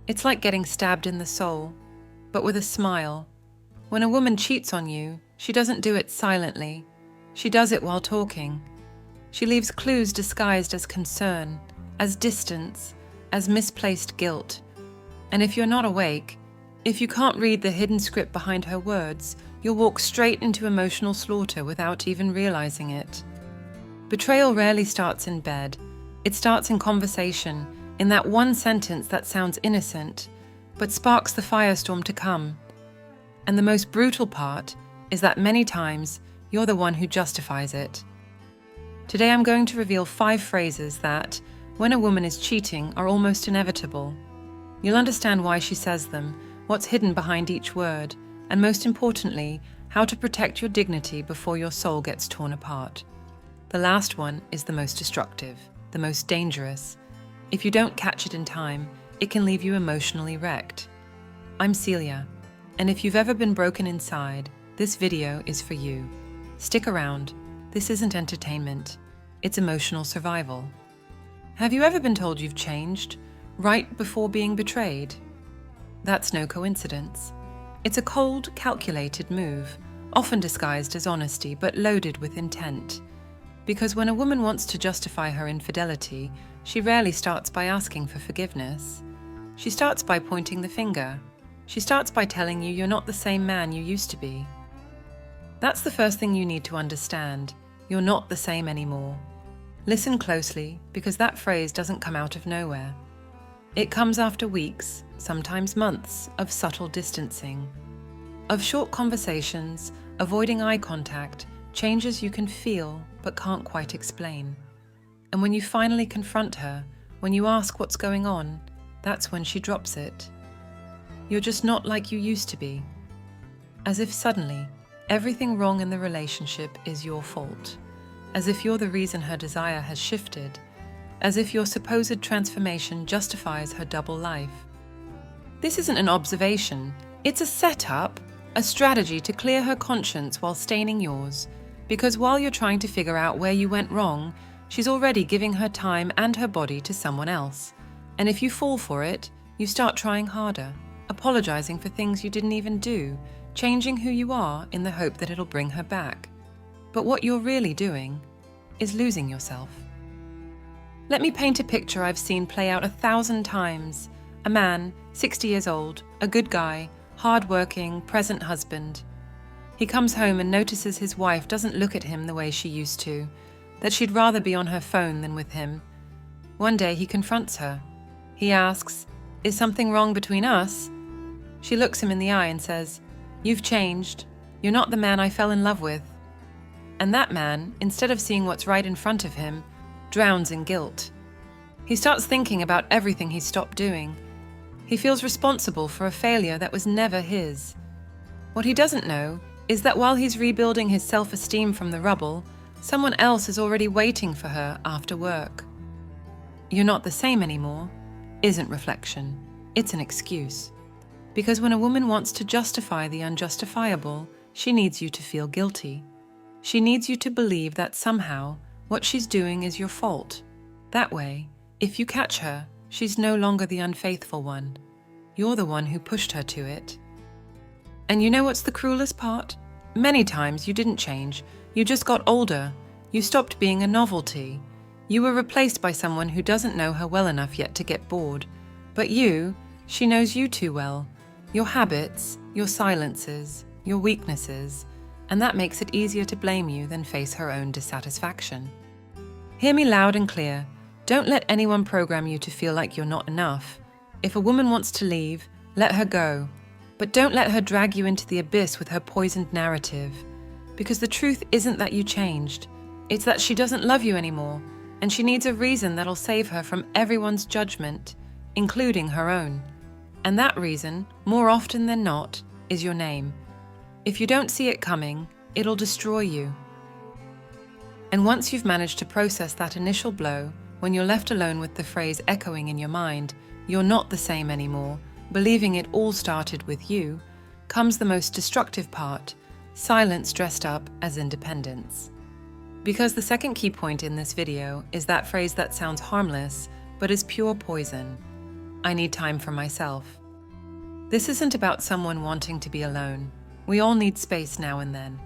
It's like getting stabbed in the soul, but with a smile. When a woman cheats on you, she doesn't do it silently. She does it while talking. She leaves clues disguised as concern, as distance, as misplaced guilt. And if you're not awake, if you can't read the hidden script behind her words, you'll walk straight into emotional slaughter without even realizing it. Betrayal rarely starts in bed. It starts in conversation, in that one sentence that sounds innocent, but sparks the firestorm to come. And the most brutal part is that many times you're the one who justifies it. Today I'm going to reveal 5 phrases that, when a woman is cheating, are almost inevitable. You'll understand why she says them, what's hidden behind each word, and most importantly, how to protect your dignity before your soul gets torn apart. The last one is the most destructive, the most dangerous. If you don't catch it in time, it can leave you emotionally wrecked. I'm Celia, and if you've ever been broken inside, this video is for you. Stick around. This isn't entertainment. It's emotional survival. Have you ever been told you've changed, right before being betrayed? That's no coincidence. It's a cold, calculated move, often disguised as honesty, but loaded with intent. Because when a woman wants to justify her infidelity, she rarely starts by asking for forgiveness. She starts by pointing the finger. She starts by telling you you're not the same man you used to be. That's the first thing you need to understand. You're not the same anymore. Listen closely, because that phrase doesn't come out of nowhere. It comes after weeks, sometimes months, of subtle distancing, of short conversations, avoiding eye contact, changes you can feel but can't quite explain. And when you finally confront her, when you ask what's going on, that's when she drops it. You're just not like you used to be. As if suddenly, everything wrong in the relationship is your fault. As if you're the reason her desire has shifted. As if your supposed transformation justifies her double life. This isn't an observation. It's a setup, a strategy to clear her conscience while staining yours. Because while you're trying to figure out where you went wrong, she's already giving her time and her body to someone else. And if you fall for it, you start trying harder, apologizing for things you didn't even do, changing who you are in the hope that it'll bring her back. But what you're really doing is losing yourself. Let me paint a picture I've seen play out 1,000 times. A man, 60 years old, a good guy, hard-working, present husband. He comes home and notices his wife doesn't look at him the way she used to, that she'd rather be on her phone than with him. One day he confronts her. He asks, "Is something wrong between us?" She looks him in the eye and says, "You've changed. You're not the man I fell in love with." And that man, instead of seeing what's right in front of him, drowns in guilt. He starts thinking about everything he stopped doing. He feels responsible for a failure that was never his. What he doesn't know is that while he's rebuilding his self-esteem from the rubble, someone else is already waiting for her after work. "You're not the same anymore" isn't reflection, it's an excuse. Because when a woman wants to justify the unjustifiable, she needs you to feel guilty. She needs you to believe that somehow what she's doing is your fault. That way, if you catch her, she's no longer the unfaithful one. You're the one who pushed her to it. And you know what's the cruelest part? Many times you didn't change. You just got older. You stopped being a novelty. You were replaced by someone who doesn't know her well enough yet to get bored. But she knows you too well. Your habits, your silences, your weaknesses. And that makes it easier to blame you than face her own dissatisfaction. Hear me loud and clear. Don't let anyone program you to feel like you're not enough. If a woman wants to leave, let her go. But don't let her drag you into the abyss with her poisoned narrative. Because the truth isn't that you changed. It's that she doesn't love you anymore, and she needs a reason that'll save her from everyone's judgment, including her own. And that reason, more often than not, is your name. If you don't see it coming, it'll destroy you. And once you've managed to process that initial blow, when you're left alone with the phrase echoing in your mind, "You're not the same anymore," believing it all started with you, comes the most destructive part, silence dressed up as independence. Because the second key point in this video is that phrase that sounds harmless, but is pure poison. I need time for myself. This isn't about someone wanting to be alone. We all need space now and then.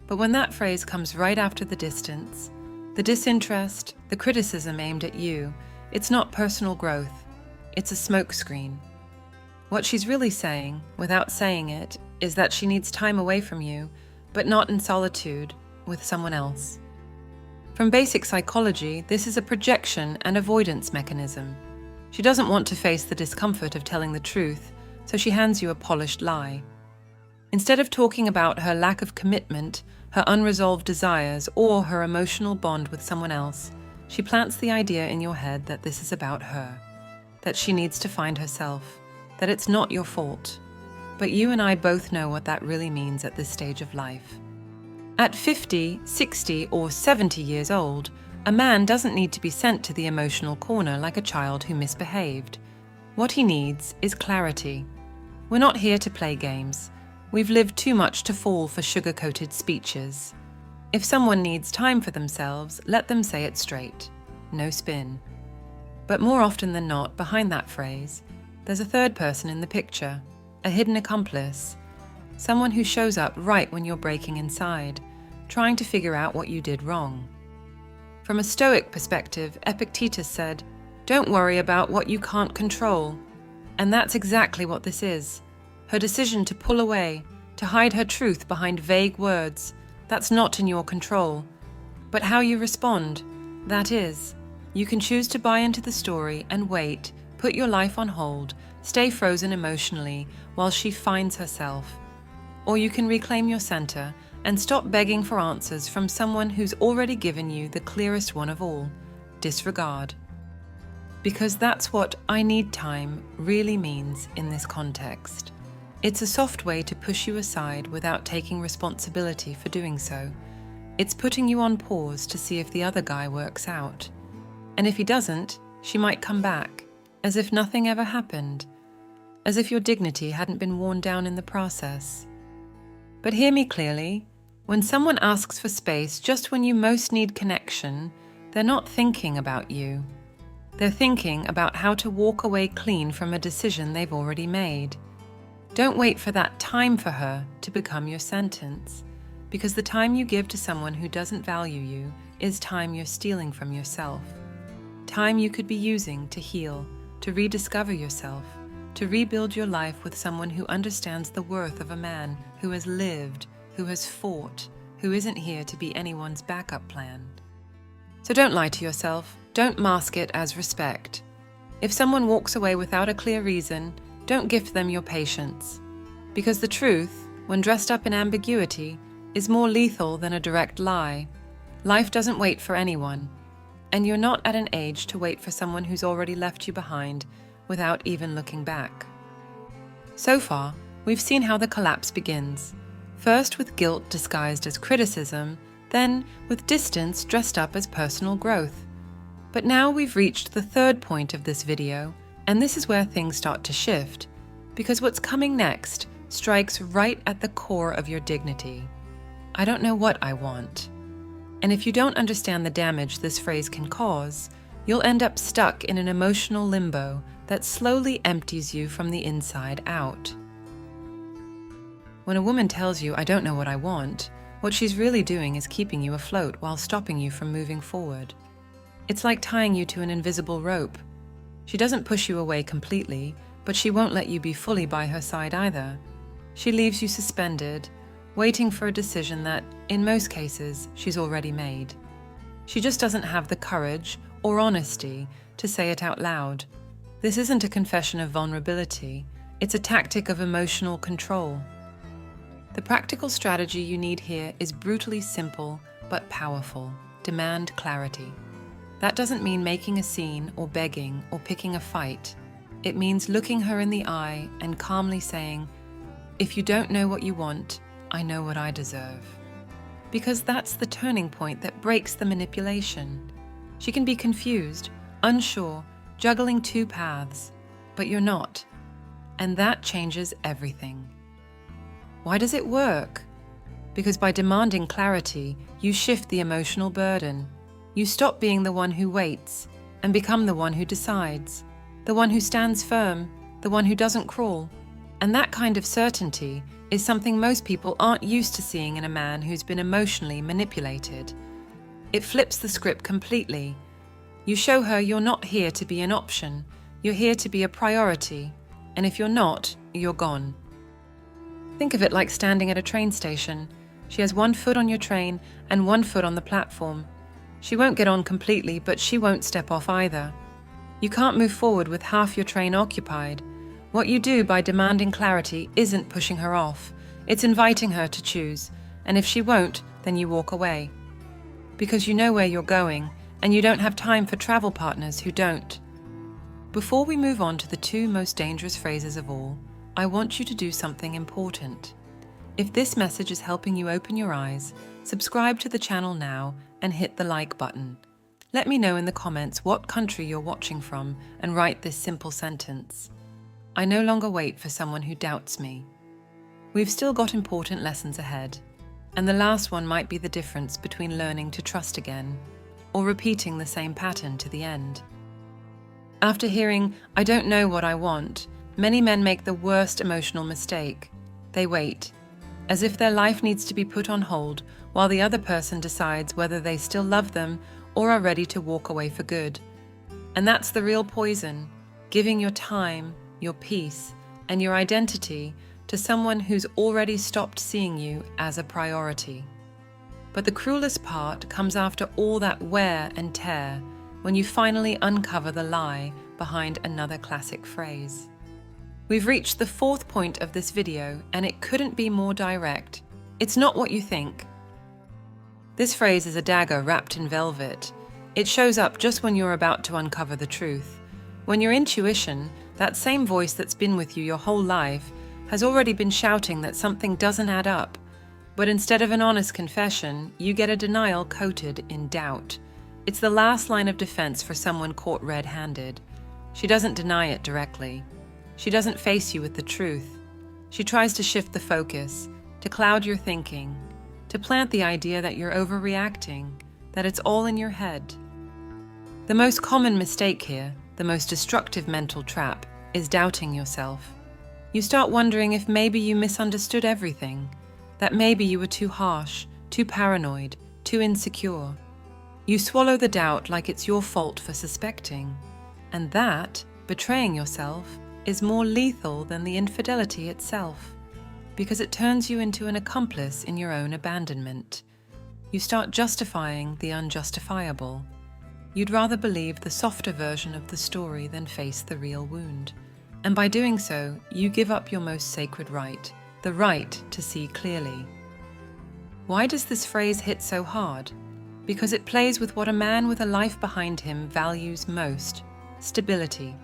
But when that phrase comes right after the distance, the disinterest, the criticism aimed at you, it's not personal growth. It's a smokescreen. What she's really saying, without saying it, is that she needs time away from you, but not in solitude, with someone else. From basic psychology, this is a projection and avoidance mechanism. She doesn't want to face the discomfort of telling the truth, so she hands you a polished lie. Instead of talking about her lack of commitment, her unresolved desires, or her emotional bond with someone else, she plants the idea in your head that this is about her, that she needs to find herself, that it's not your fault. But you and I both know what that really means at this stage of life. At 50, 60, or 70 years old, a man doesn't need to be sent to the emotional corner like a child who misbehaved. What he needs is clarity. We're not here to play games. We've lived too much to fall for sugar-coated speeches. If someone needs time for themselves, let them say it straight. No spin. But more often than not, behind that phrase, there's a third person in the picture, a hidden accomplice, someone who shows up right when you're breaking inside, trying to figure out what you did wrong. From a Stoic perspective, Epictetus said, "Don't worry about what you can't control." And that's exactly what this is. Her decision to pull away, to hide her truth behind vague words, that's not in your control. But how you respond, that is. You can choose to buy into the story and wait, put your life on hold, stay frozen emotionally while she finds herself. Or you can reclaim your center and stop begging for answers from someone who's already given you the clearest one of all: disregard. Because that's what "I need time" really means in this context. It's a soft way to push you aside without taking responsibility for doing so. It's putting you on pause to see if the other guy works out. And if he doesn't, she might come back, as if nothing ever happened, as if your dignity hadn't been worn down in the process. But hear me clearly, when someone asks for space just when you most need connection, they're not thinking about you. They're thinking about how to walk away clean from a decision they've already made. Don't wait for that time for her to become your sentence, because the time you give to someone who doesn't value you is time you're stealing from yourself. Time you could be using to heal, to rediscover yourself, to rebuild your life with someone who understands the worth of a man who has lived, who has fought, who isn't here to be anyone's backup plan. So don't lie to yourself. Don't mask it as respect. If someone walks away without a clear reason, don't gift them your patience. Because the truth, when dressed up in ambiguity, is more lethal than a direct lie. Life doesn't wait for anyone, and you're not at an age to wait for someone who's already left you behind without even looking back. So far, we've seen how the collapse begins. First with guilt disguised as criticism, then with distance dressed up as personal growth. But now we've reached the third point of this video, and this is where things start to shift, because what's coming next strikes right at the core of your dignity. I don't know what I want. And if you don't understand the damage this phrase can cause, you'll end up stuck in an emotional limbo that slowly empties you from the inside out. When a woman tells you, "I don't know what I want," what she's really doing is keeping you afloat while stopping you from moving forward. It's like tying you to an invisible rope. She doesn't push you away completely, but she won't let you be fully by her side either. She leaves you suspended, waiting for a decision that, in most cases, she's already made. She just doesn't have the courage or honesty to say it out loud. This isn't a confession of vulnerability, it's a tactic of emotional control. The practical strategy you need here is brutally simple but powerful. Demand clarity. That doesn't mean making a scene or begging or picking a fight. It means looking her in the eye and calmly saying, "If you don't know what you want, I know what I deserve." Because that's the turning point that breaks the manipulation. She can be confused, unsure, juggling two paths, but you're not. And that changes everything. Why does it work? Because by demanding clarity, you shift the emotional burden. You stop being the one who waits and become the one who decides. the one who stands firm, the one who doesn't crawl. And that kind of certainty is something most people aren't used to seeing in a man who's been emotionally manipulated. It flips the script completely. You show her you're not here to be an option, you're here to be a priority, and if you're not, you're gone. Think of it like standing at a train station. She has one foot on your train and one foot on the platform. She won't get on completely, but she won't step off either. You can't move forward with half your train occupied. What you do by demanding clarity isn't pushing her off. It's inviting her to choose, and if she won't, then you walk away. Because you know where you're going, and you don't have time for travel partners who don't. Before we move on to the two most dangerous phrases of all, I want you to do something important. If this message is helping you open your eyes, subscribe to the channel now and hit the like button. Let me know in the comments what country you're watching from and write this simple sentence. I no longer wait for someone who doubts me. We've still got important lessons ahead, and the last one might be the difference between learning to trust again or repeating the same pattern to the end. After hearing, "I don't know what I want," many men make the worst emotional mistake. They wait, as if their life needs to be put on hold while the other person decides whether they still love them or are ready to walk away for good. And that's the real poison, giving your time, your peace, and your identity to someone who's already stopped seeing you as a priority. But the cruelest part comes after all that wear and tear, when you finally uncover the lie behind another classic phrase. We've reached the fourth point of this video, and it couldn't be more direct. It's not what you think. This phrase is a dagger wrapped in velvet. It shows up just when you're about to uncover the truth. When your intuition, that same voice that's been with you your whole life, has already been shouting that something doesn't add up. But instead of an honest confession, you get a denial coated in doubt. It's the last line of defense for someone caught red-handed. She doesn't deny it directly. She doesn't face you with the truth. She tries to shift the focus, to cloud your thinking, to plant the idea that you're overreacting, that it's all in your head. The most common mistake here, the most destructive mental trap, is doubting yourself. You start wondering if maybe you misunderstood everything, that maybe you were too harsh, too paranoid, too insecure. You swallow the doubt like it's your fault for suspecting. And that, betraying yourself, is more lethal than the infidelity itself, because it turns you into an accomplice in your own abandonment. You start justifying the unjustifiable. You'd rather believe the softer version of the story than face the real wound. And by doing so, you give up your most sacred right, the right to see clearly. Why does this phrase hit so hard? Because it plays with what a man with a life behind him values most: stability.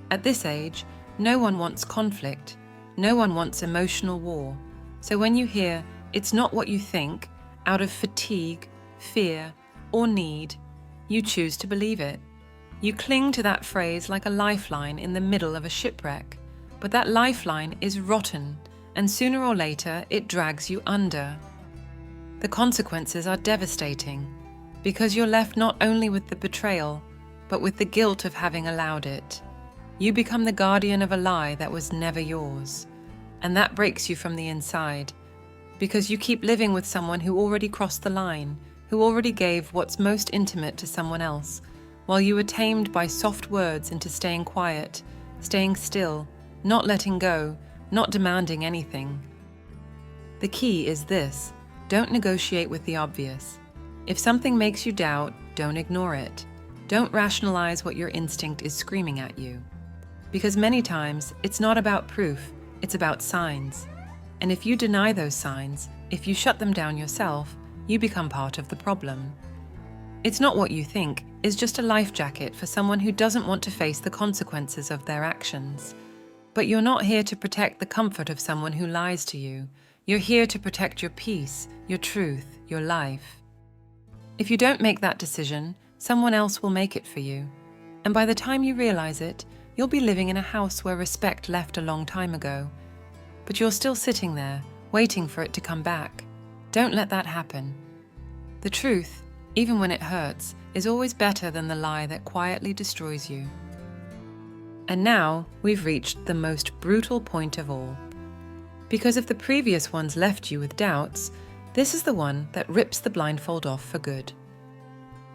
At this age, no one wants conflict, no one wants emotional war. So when you hear, "It's not what you think," out of fatigue, fear, or need, you choose to believe it. You cling to that phrase like a lifeline in the middle of a shipwreck. But that lifeline is rotten, and sooner or later it drags you under. The consequences are devastating, because you're left not only with the betrayal, but with the guilt of having allowed it. You become the guardian of a lie that was never yours, and that breaks you from the inside, because you keep living with someone who already crossed the line, who already gave what's most intimate to someone else, while you were tamed by soft words into staying quiet, staying still, not letting go, not demanding anything. The key is this: don't negotiate with the obvious. If something makes you doubt, don't ignore it. Don't rationalize what your instinct is screaming at you. Because many times, it's not about proof, it's about signs. And if you deny those signs, if you shut them down yourself, you become part of the problem. It's not what you think is just a life jacket for someone who doesn't want to face the consequences of their actions. But you're not here to protect the comfort of someone who lies to you. You're here to protect your peace, your truth, your life. If you don't make that decision, someone else will make it for you. And by the time you realize it, you'll be living in a house where respect left a long time ago. But you're still sitting there, waiting for it to come back. Don't let that happen. The truth, even when it hurts, is always better than the lie that quietly destroys you. And now we've reached the most brutal point of all. Because if the previous ones left you with doubts, this is the one that rips the blindfold off for good.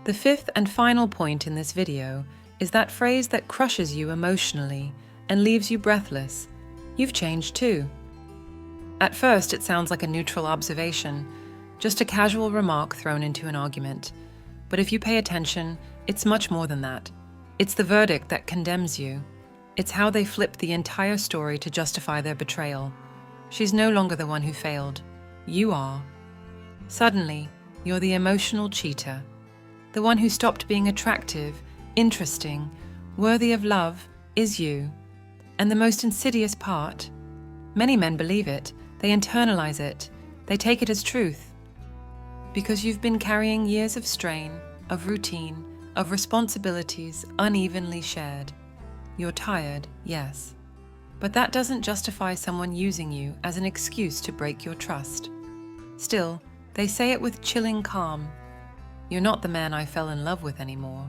The fifth and final point in this video is that phrase that crushes you emotionally and leaves you breathless. You've changed too. At first, it sounds like a neutral observation, just a casual remark thrown into an argument. But if you pay attention, it's much more than that. It's the verdict that condemns you. It's how they flip the entire story to justify their betrayal. She's no longer the one who failed. You are. Suddenly, you're the emotional cheater. The one who stopped being attractive, interesting, worthy of love is you. And the most insidious part, many men believe it, they internalize it, they take it as truth. Because you've been carrying years of strain, of routine, of responsibilities unevenly shared. You're tired, yes. But that doesn't justify someone using you as an excuse to break your trust. Still, they say it with chilling calm. You're not the man I fell in love with anymore.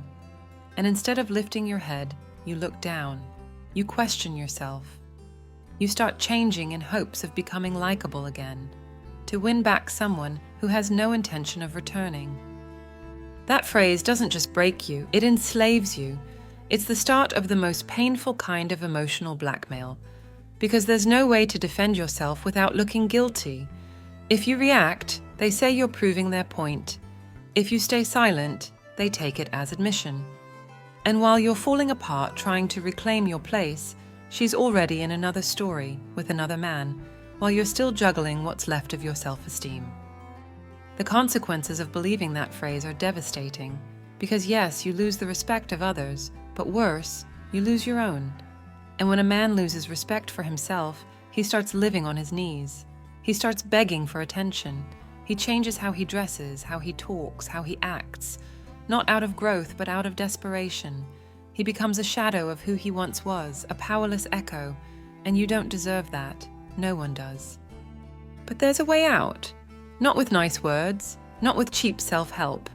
And instead of lifting your head, you look down. You question yourself. You start changing in hopes of becoming likable again, to win back someone who has no intention of returning. That phrase doesn't just break you, it enslaves you. It's the start of the most painful kind of emotional blackmail, because there's no way to defend yourself without looking guilty. If you react, they say you're proving their point. If you stay silent, they take it as admission. And while you're falling apart trying to reclaim your place, she's already in another story with another man, while you're still juggling what's left of your self-esteem. The consequences of believing that phrase are devastating, because yes, you lose the respect of others, but worse, you lose your own. And when a man loses respect for himself, he starts living on his knees. He starts begging for attention. He changes how he dresses, how he talks, how he acts, not out of growth, but out of desperation. He becomes a shadow of who he once was, a powerless echo, and you don't deserve that. No one does. But there's a way out. Not with nice words, not with cheap self-help.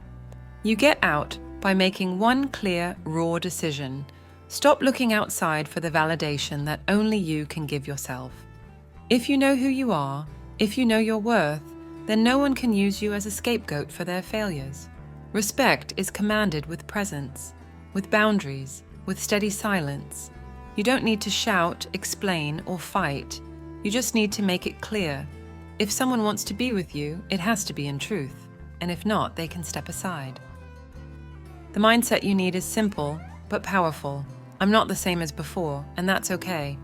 You get out by making one clear, raw decision. Stop looking outside for the validation that only you can give yourself. If you know who you are, if you know your worth, then no one can use you as a scapegoat for their failures. Respect is commanded with presence, with boundaries, with steady silence. You don't need to shout, explain, or fight. You just need to make it clear. If someone wants to be with you, it has to be in truth, and if not, they can step aside. The mindset you need is simple, but powerful. I'm not the same as before, and that's okay.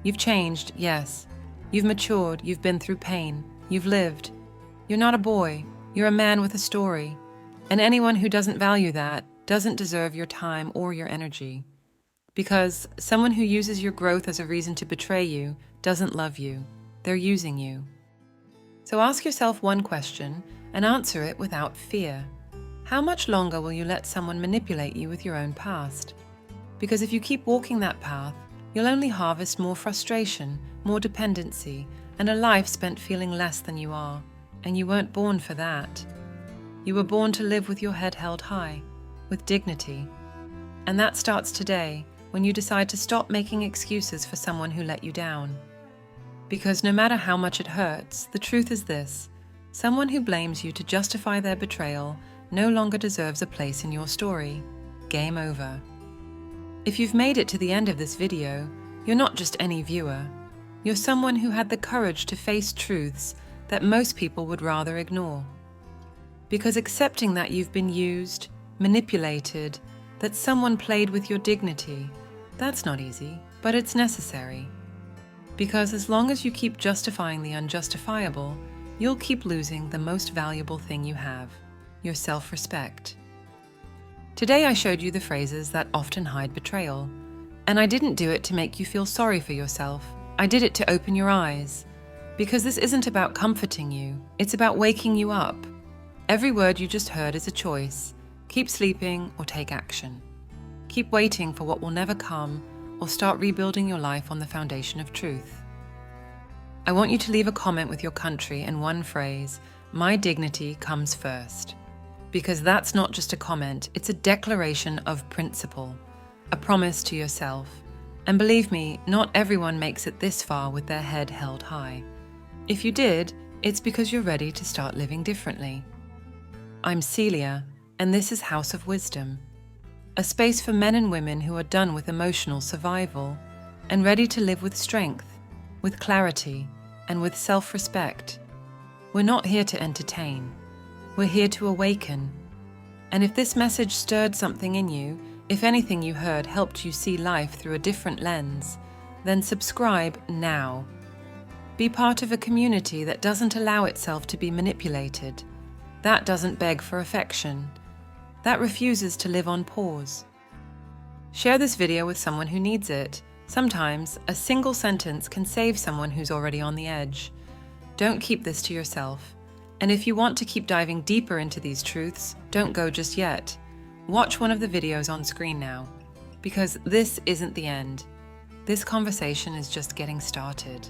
You've changed, yes. You've matured, you've been through pain, you've lived. You're not a boy, you're a man with a story. And anyone who doesn't value that doesn't deserve your time or your energy. Because someone who uses your growth as a reason to betray you doesn't love you. They're using you. So ask yourself one question and answer it without fear. How much longer will you let someone manipulate you with your own past? Because if you keep walking that path, you'll only harvest more frustration, more dependency, and a life spent feeling less than you are. And you weren't born for that. You were born to live with your head held high, with dignity. And that starts today, when you decide to stop making excuses for someone who let you down. Because no matter how much it hurts, the truth is this: someone who blames you to justify their betrayal no longer deserves a place in your story. Game over. If you've made it to the end of this video, you're not just any viewer. You're someone who had the courage to face truths that most people would rather ignore. Because accepting that you've been used, manipulated, that someone played with your dignity, that's not easy, but it's necessary. Because as long as you keep justifying the unjustifiable, you'll keep losing the most valuable thing you have, your self-respect. Today I showed you the phrases that often hide betrayal, and I didn't do it to make you feel sorry for yourself. I did it to open your eyes. Because this isn't about comforting you, it's about waking you up. Every word you just heard is a choice. Keep sleeping or take action. Keep waiting for what will never come, or start rebuilding your life on the foundation of truth. I want you to leave a comment with your country and one phrase: my dignity comes first. Because that's not just a comment, it's a declaration of principle, a promise to yourself. And believe me, not everyone makes it this far with their head held high. If you did, it's because you're ready to start living differently. I'm Celia, and this is House of Wisdom, a space for men and women who are done with emotional survival and ready to live with strength, with clarity, and with self-respect. We're not here to entertain. We're here to awaken. And if this message stirred something in you, if anything you heard helped you see life through a different lens, then subscribe now. Be part of a community that doesn't allow itself to be manipulated, that doesn't beg for affection, that refuses to live on pause. Share this video with someone who needs it. Sometimes, a single sentence can save someone who's already on the edge. Don't keep this to yourself. And if you want to keep diving deeper into these truths, don't go just yet. Watch one of the videos on screen now, because this isn't the end. This conversation is just getting started.